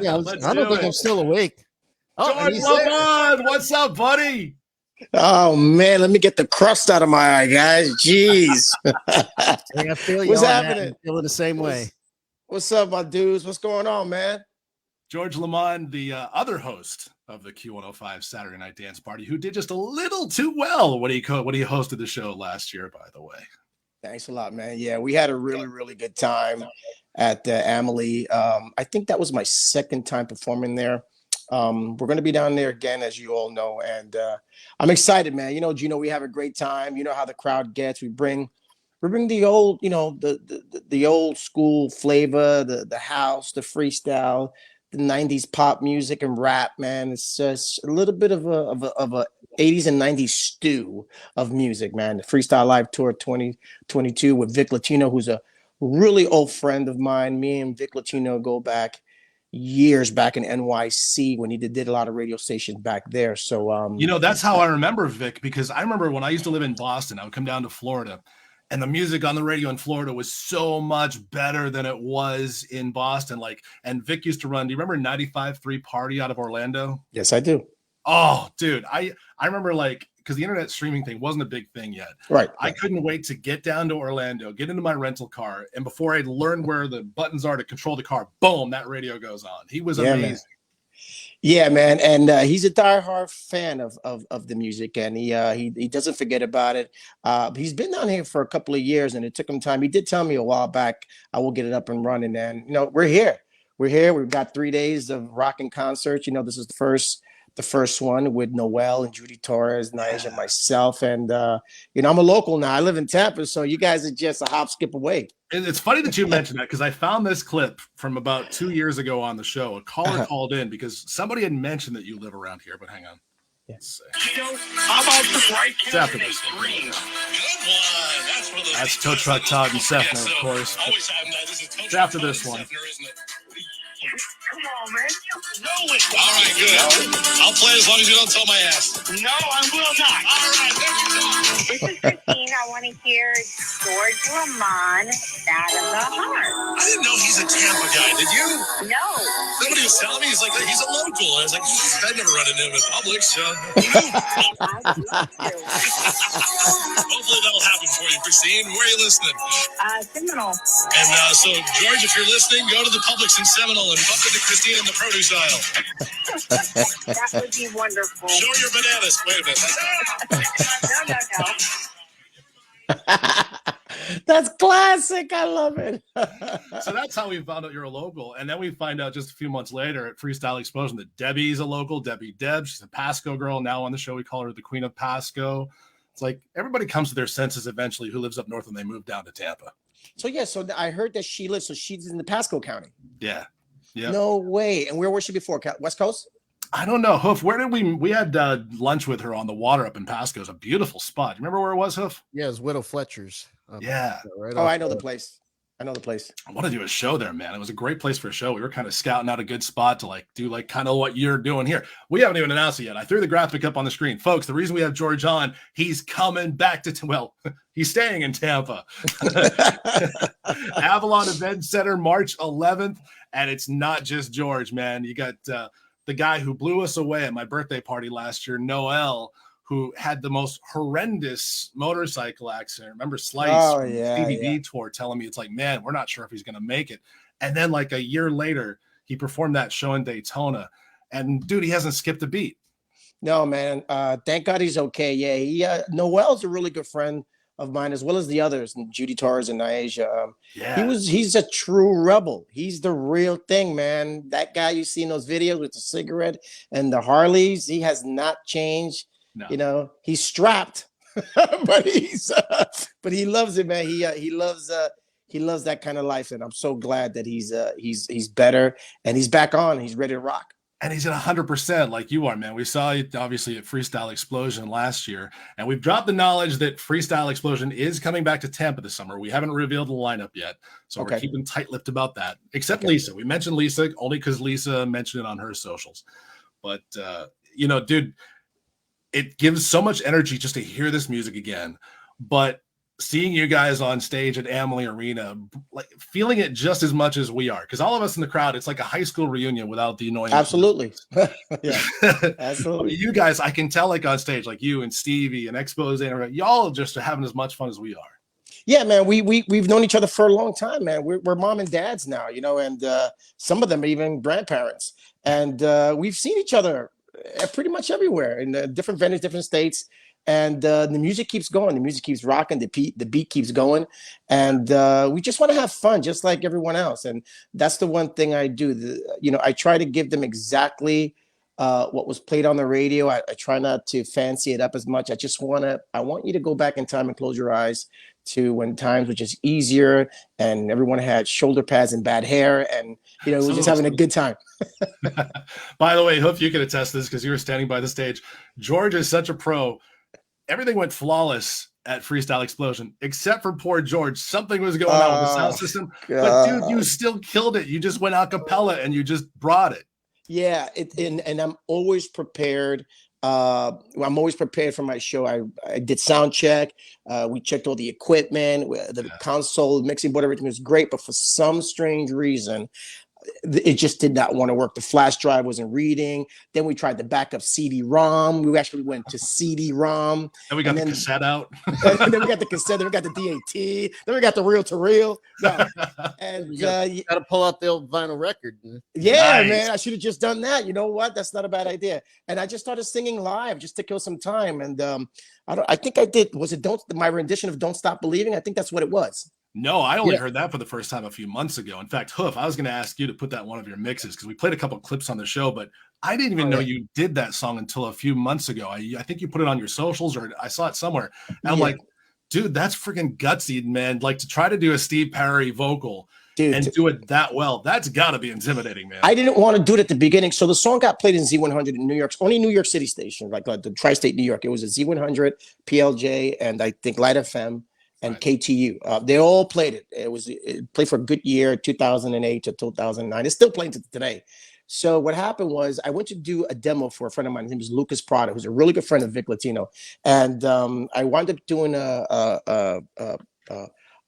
Yeah, Let's I don't do think I'm it. still awake. Oh, and George he's there. LaMond, what's up, buddy? Oh man, let me get the crust out of my eye, guys. Jeez. Hey, I feel you What's on that. happening? I'm feeling the same way. What's up, my dudes? What's going on, man? George LaMond, the other host of the Q105 Saturday Night Dance Party, who did just a little too well when he hosted the show last year, by the way. Thanks a lot, man. Yeah, we had a really, really good time at Amelie. I think that was my second time performing there. We're going to be down there again, as you all know, and I'm excited, man. You know, Gino, we have a great time. You know how the crowd gets. We bring the old, the old school flavor, the house, the freestyle, the '90s pop music and rap. Man, it's just a little bit of a '80s and '90s stew of music, man. The Freestyle Live Tour 2022 with Vic Latino, who's a really old friend of mine. Me and Vic Latino go back years back in NYC when he did a lot of radio stations back there. So That's how I remember Vic, because I remember when I used to live in Boston, I would come down to Florida, and the music on the radio in Florida was so much better than it was in Boston. And Vic used to run, do you remember 95.3 Party out of Orlando? yes, I do. Oh, dude, I remember because the internet streaming thing wasn't a big thing yet. Right. I couldn't wait to get down to Orlando, get into my rental car, and before I'd learned where the buttons are to control the car, boom, that radio goes on. He was amazing. Man. Yeah, man, and he's a diehard fan of the music, and he doesn't forget about it. He's been down here for a couple of years, and it took him time. He did tell me a while back, I will get it up and running, and we're here. We're here. We've got 3 days of rocking concerts. This is the first one with Noel and Judy Torres, Nyasia, and myself, and I'm a local now. I live in Tampa, so you guys are just a hop, skip away. It's funny that you mentioned that, because I found this clip from about 2 years ago on the show. A caller called in because somebody had mentioned that you live around here, but hang on. Yes. How about the right It's after this one. Good one. That's Tow Truck Todd and Sefner, of course. It's after this one. Come on, man. You know it. All right, good. I'll play as long as you don't tell my ass. No, I will not. All right, there we go. This is Christine. I want to hear George LaMond, Bad of the Heart. I didn't know he's a Tampa guy. Did you? No. Somebody was telling me he's a local. I was like, I've never run into him in public, so. Hopefully that'll happen for you, Christine. Where are you listening? Seminole. And so, George, if you're listening, go to the Publix in Seminole and bump into Christine in the produce aisle. That would be wonderful. Show your bananas. Wait a minute. No. That's classic. I love it. So that's how we found out you're a local. And then we find out just a few months later at Freestyle Explosion that Debbie's a local. Debbie Deb, she's a Pasco girl. Now on the show, we call her the Queen of Pasco. It's like everybody comes to their senses eventually who lives up north when they move down to Tampa. So I heard that she lives. So she's in the Pasco County. Yeah. Yeah. No way. And where was she before? West Coast? I don't know. Hoof, where did we had lunch with her on the water up in Pasco. It's a beautiful spot. You remember where it was, Hoof? Yeah, it's Widow Fletcher's. Yeah. Right I know the place. I want to do a show there, man. It was a great place for a show. We were kind of scouting out a good spot to do kind of what you're doing here. We haven't even announced it yet. I threw the graphic up on the screen. Folks, the reason we have George on, he's coming back to, he's staying in Tampa. Avalon Event Center, March 11th. And it's not just George, man. You got the guy who blew us away at my birthday party last year, Noel, who had the most horrendous motorcycle accident. Remember Slice DVD tour telling me, it's like, man, we're not sure if he's going to make it. And then a year later, he performed that show in Daytona. And dude, he hasn't skipped a beat. No, man. Thank God he's okay. Yeah, Noel's a really good friend of mine, as well as the others, Judy Torres and Nyasia. He's a true rebel. He's the real thing, man. That guy you see in those videos with the cigarette and the Harleys, he has not changed. No. He's strapped, but he loves it, man. He loves that kind of life, and I'm so glad that he's better and he's back on. He's ready to rock. And he's at 100% like you are, man. We saw it obviously at Freestyle Explosion last year, and we've dropped the knowledge that Freestyle Explosion is coming back to Tampa this summer. We haven't revealed the lineup yet, so we're keeping tight-lipped about that. Except Lisa. We mentioned Lisa only because Lisa mentioned it on her socials. But dude, it gives so much energy just to hear this music again. But seeing you guys on stage at Amelie Arena, like feeling it just as much as we are, because all of us in the crowd, it's like a high school reunion without the annoying. Absolutely. Yeah, absolutely. You guys, I can tell, like on stage, like you and Stevie and Expose, and y'all just are having as much fun as we are. Yeah, man, we've known each other for a long time, man. We're mom and dads now, you know, and some of them are even grandparents. And we've seen each other pretty much everywhere in different venues, different states. And the music keeps going. The music keeps rocking. The beat keeps going. And we just want to have fun, just like everyone else. And that's the one thing I do. I try to give them exactly what was played on the radio. I try not to fancy it up as much. I want you to go back in time and close your eyes to when times were just easier and everyone had shoulder pads and bad hair, and we're just having a good time. By the way, Hoof, you can attest to this because you were standing by the stage. George is such a pro. Everything went flawless at Freestyle Explosion, except for poor George. Something was going on with the sound system. God. But dude, you still killed it. You just went a cappella and you just brought it. Yeah, and I'm always prepared. I'm always prepared for my show. I did sound check. We checked all the equipment, the console, mixing board, everything was great. But for some strange reason, it just did not want to work. The flash drive wasn't reading. Then we tried the backup CD-ROM. We actually went to CD-ROM. And we got the cassette out. And then we got the cassette. Then we got the DAT. Then we got the reel-to-reel. No. And you got to pull out the old vinyl record. Yeah, Nice. man, I should have just done that. You know what? That's not a bad idea. And I just started singing live just to kill some time. And I think I did. Was it my rendition of "Don't Stop Believing"? I think that's what it was. No, I only heard that for the first time a few months ago. In fact, Hoof, I was going to ask you to put that in one of your mixes because we played a couple of clips on the show, but I didn't even know you did that song until a few months ago. I think you put it on your socials or I saw it somewhere. And I'm like, dude, that's freaking gutsy, man. Like to try to do a Steve Perry vocal and do it that well, that's got to be intimidating, man. I didn't want to do it at the beginning. So the song got played in Z100 in New York's only New York City station, like the tri-state New York. It was a Z100, PLJ, and I think Light FM. And KTU, they all played it. It played for a good year, 2008 to 2009. It's still playing today. So what happened was I went to do a demo for a friend of mine. His name is Lucas Prada, who's a really good friend of Vic Latino. And I wound up doing a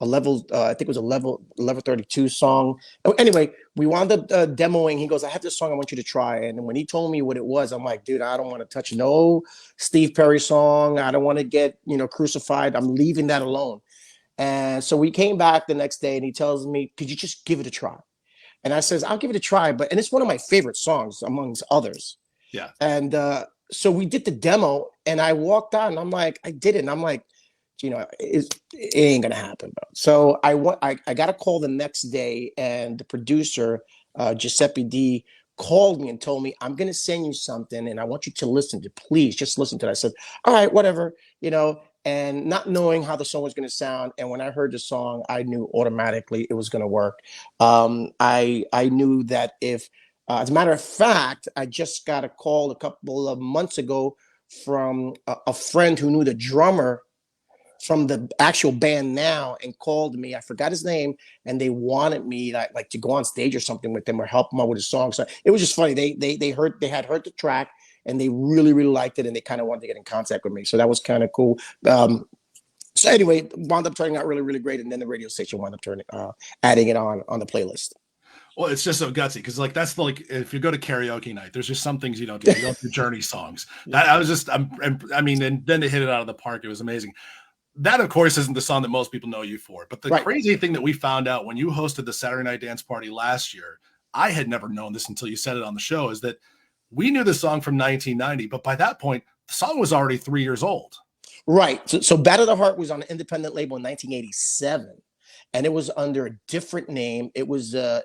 level, I think it was a level 32 song. Anyway, we wound up demoing. He goes, I have this song I want you to try. And when he told me what it was, I'm like, dude, I don't want to touch no Steve Perry song. I don't want to get, crucified. I'm leaving that alone. And so we came back the next day and he tells me, could you just give it a try? And I says, I'll give it a try. And it's one of my favorite songs amongst others. Yeah. And so we did the demo and I walked out and I'm like, I did it. And I'm like, it ain't gonna happen, bro. So I got a call the next day, and the producer Giuseppe D called me and told me, I'm gonna send you something, and I want you to listen to. Please, just listen to it. I said, all right, whatever, and not knowing how the song was gonna sound. And when I heard the song, I knew automatically it was gonna work. I knew that if, as a matter of fact, I just got a call a couple of months ago from a friend who knew the drummer from the actual band now and called me. I forgot his name, and they wanted me like to go on stage or something with them or help them out with a song. So it was just funny. They had heard the track and they really, really liked it, and they kind of wanted to get in contact with me. So that was kind of cool. So anyway, wound up turning out really, really great, and then the radio station wound up adding it on the playlist. Well, it's just so gutsy because that's if you go to karaoke night, there's just some things you don't do. You don't do Journey songs. And then they hit it out of the park. It was amazing. That, of course, isn't the song that most people know you for. But the crazy thing that we found out when you hosted the Saturday Night Dance Party last year, I had never known this until you said it on the show, is that we knew the song from 1990. But by that point, the song was already 3 years old. Right. So Battle of the Heart was on an independent label in 1987. And it was under a different name. It was a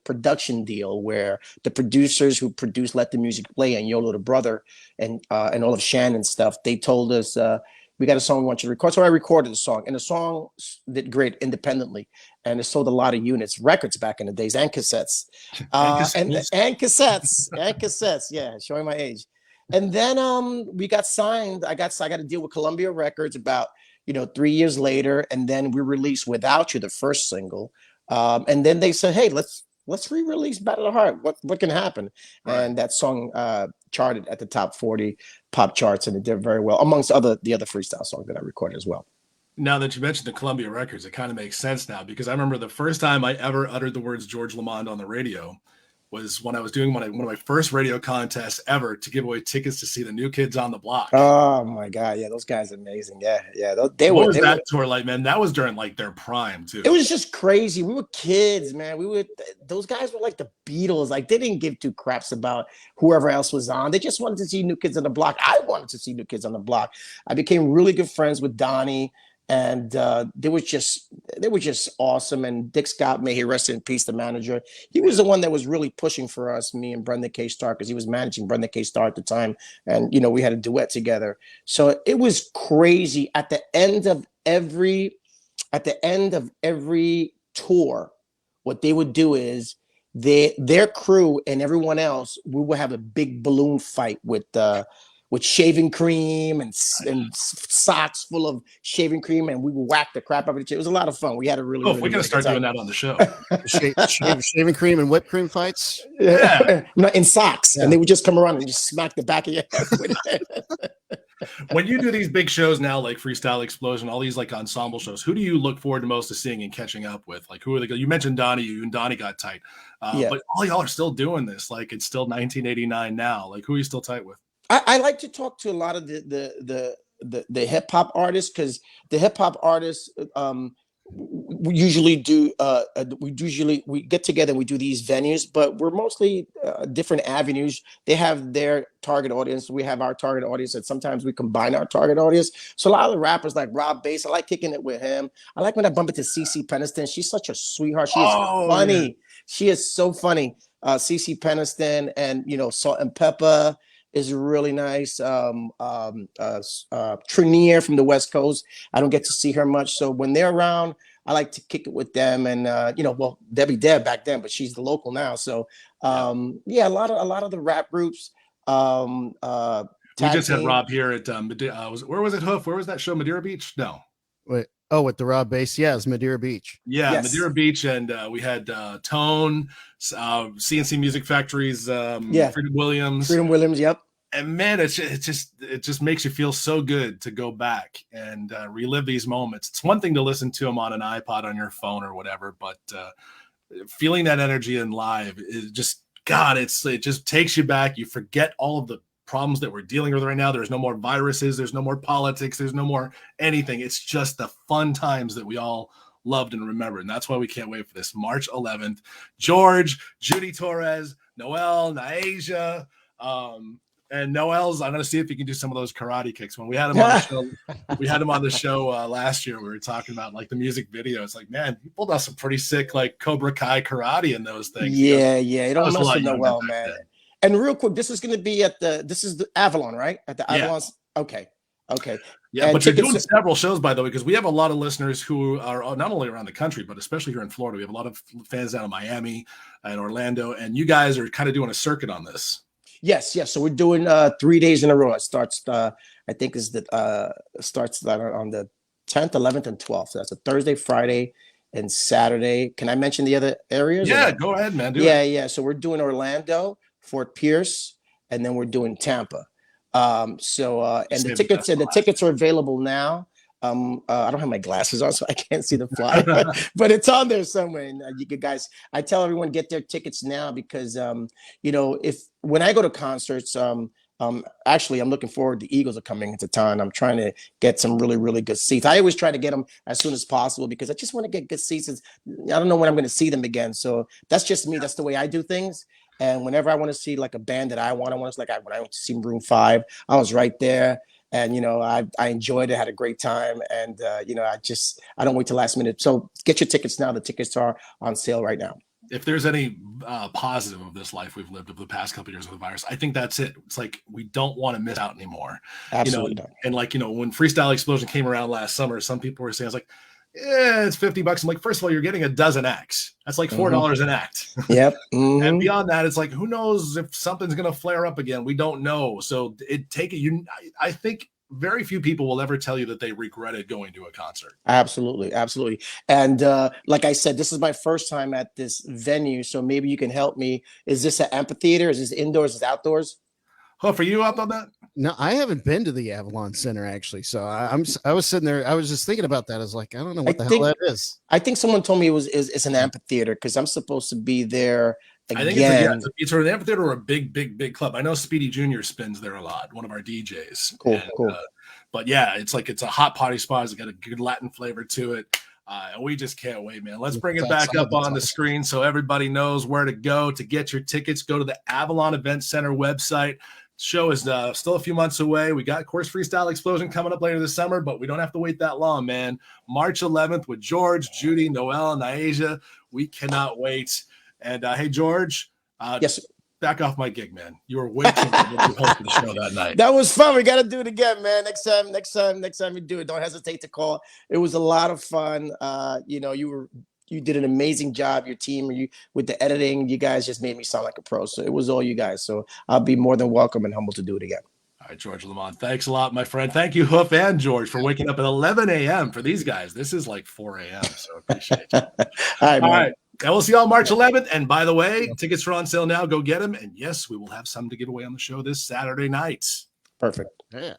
production deal where the producers who produced Let the Music Play and Yolo the Brother and all of Shannon's stuff, they told us, we got a song we want you to record. So I recorded the song, and the song did great independently, and it sold a lot of units, records back in the days, and cassettes, and cassettes. Yeah, showing my age. And then we got signed. I got to deal with Columbia Records about 3 years later, and then we released "Without You," the first single, and then they said, "Hey, let's re-release Battle of the Heart. What can happen?" Right. And that song charted at the top 40 pop charts, and it did very well amongst the other freestyle songs that I recorded as well. Now that you mentioned the Columbia Records, it kind of makes sense now, because I remember the first time I ever uttered the words George LaMond on the radio was when I was doing one of my first radio contests ever to give away tickets to see the New Kids on the Block. Oh my God. Yeah. Those guys are amazing. Yeah. Yeah. They What were, was they that were, tour like, man? That was during like their prime too. it was just crazy. We were kids, man. Those guys were like the Beatles. Like they didn't give two craps about whoever else was on. They just wanted to see New Kids on the Block. I wanted to see New Kids on the Block. I became really good friends with Donnie, and they were just awesome. And Dick Scott, may he rest in peace, the manager. He was the one that was really pushing for us, me and Brendan K. Starr, because he was managing Brendan K. Starr at the time, and we had a duet together. So it was crazy. At the end of every tour, what they would do is their crew and everyone else, we would have a big balloon fight with shaving cream and socks full of shaving cream, and we would whack the crap out of each other. It was a lot of fun. We had a really, we're gonna start doing that on the show. Shaving cream and whipped cream fights. Yeah. In socks, and they would just come around and just smack the back of your head with it. When you do these big shows now, like Freestyle Explosion, all these like ensemble shows, who do you look forward to most to seeing and catching up with? Like, who are you mentioned Donnie, you and Donnie got tight, but all y'all are still doing this. Like, it's still 1989 now. Like, who are you still tight with? I like to talk to a lot of the hip hop artists, because the hip hop artists we usually do we get together and we do these venues, but we're mostly different avenues. They have their target audience, we have our target audience, and sometimes we combine our target audience. So a lot of the rappers like Rob Bass, I like kicking it with him. I like when I bump into CeCe Peniston. She's such a sweetheart. She is funny. Yeah. She is so funny. CeCe Peniston, and Salt and Pepper is really nice. Trinier from the West Coast, I don't get to see her much, so when they're around, I like to kick it with them. And Debbie Deb back then, but she's the local now. So a lot of the rap groups. We just had Rob here at where was it, Hoof? Where was that show? Madeira Beach? No. Wait. Oh, with the Rob Bass, yeah, it's Madeira Beach. Yeah, yes. Madeira Beach, and we had Tone, CNC Music Factory's Freedom Williams. Yep. And man, it just makes you feel so good to go back and relive these moments. It's one thing to listen to them on an iPod on your phone or whatever, but feeling that energy in live is just, God, it just takes you back. You forget all of the problems that we're dealing with right now. There's no more viruses. There's no more politics. There's no more anything. It's just the fun times that we all loved and remembered. And that's why we can't wait for this March 11th. George, Judy Torres, Noel, Nyasia, and Noel's. I'm going to see if he can do some of those karate kicks. When we had him on the show, last year, we were talking about like the music video. It's like, man, he pulled out some pretty sick like Cobra Kai karate in those things. Yeah. You don't mess with Noel, man. Then. And real quick, this is going to be this is the Avalon, right? At the Avalon. Yeah. Okay. Yeah, but you're doing several shows, by the way, because we have a lot of listeners who are not only around the country, but especially here in Florida. We have a lot of fans out of Miami and Orlando, and you guys are kind of doing a circuit on this. Yes. So we're doing 3 days in a row. It starts, I think, starts on the 10th, 11th, and 12th. So that's a Thursday, Friday, and Saturday. Can I mention the other areas? Yeah, go ahead, man. Yeah. So we're doing Orlando, Fort Pierce, and then we're doing Tampa. And the tickets are available now. I don't have my glasses on, so I can't see the flyer, but it's on there somewhere. And you guys, I tell everyone, get their tickets now, because when I go to concerts, actually, I'm looking forward. The Eagles are coming into town. I'm trying to get some really, really good seats. I always try to get them as soon as possible, because I just want to get good seats. I don't know when I'm going to see them again. So that's just me. That's the way I do things. And whenever I want to see like a band that I want to when I went to see Maroon 5, I was right there. And, I enjoyed it, had a great time. And, I don't wait till last minute. So get your tickets now. The tickets are on sale right now. If there's any positive of this life we've lived over the past couple of years with the virus, I think that's it. It's like, we don't want to miss out anymore. Absolutely not. And when Freestyle Explosion came around last summer, some people were saying, it's $50. I'm like, first of all, you're getting a dozen acts. That's like $4 an act. Yep. And beyond that, it's like, who knows if something's going to flare up again? We don't know. So I think very few people will ever tell you that they regretted going to a concert. Absolutely. And like I said, this is my first time at this venue, so maybe you can help me. Is this an amphitheater? Is this indoors? Is it outdoors? Oh, for you up on that? No, I haven't been to the Avalon Center actually. So I was sitting there. I was just thinking about that. I was like, I don't know what the hell that is. I think someone told me it's an amphitheater because I'm supposed to be there again. I think it's an amphitheater or a big club. I know Speedy Jr. spins there a lot, one of our DJs. Cool, cool. But yeah, it's a hot potty spot. It's got a good Latin flavor to it. We just can't wait, man. Let's bring it back up on the screen so everybody knows where to go to get your tickets. Go to the Avalon Event Center website. Show is still a few months away. We got Course Freestyle Explosion coming up later this summer, but we don't have to wait that long, man. March 11th with George, Judy, Noel, and Nyasia. We cannot wait. And hey, George, yes, back off my gig, man. You were way too good to host the show that night. That was fun. We got to do it again, man. Next time you do it, don't hesitate to call. It was a lot of fun. You did an amazing job. Your team, with the editing, you guys just made me sound like a pro. So it was all you guys. So I'll be more than welcome and humble to do it again. All right, George LaMond, thanks a lot, my friend. Thank you, Hoof and George, for waking up at 11 a.m. For these guys, this is like 4 a.m. So appreciate you. All right. And we'll see you all March 11th. And by the way, tickets are on sale now. Go get them. And yes, we will have some to give away on the show this Saturday night. Perfect. Yeah.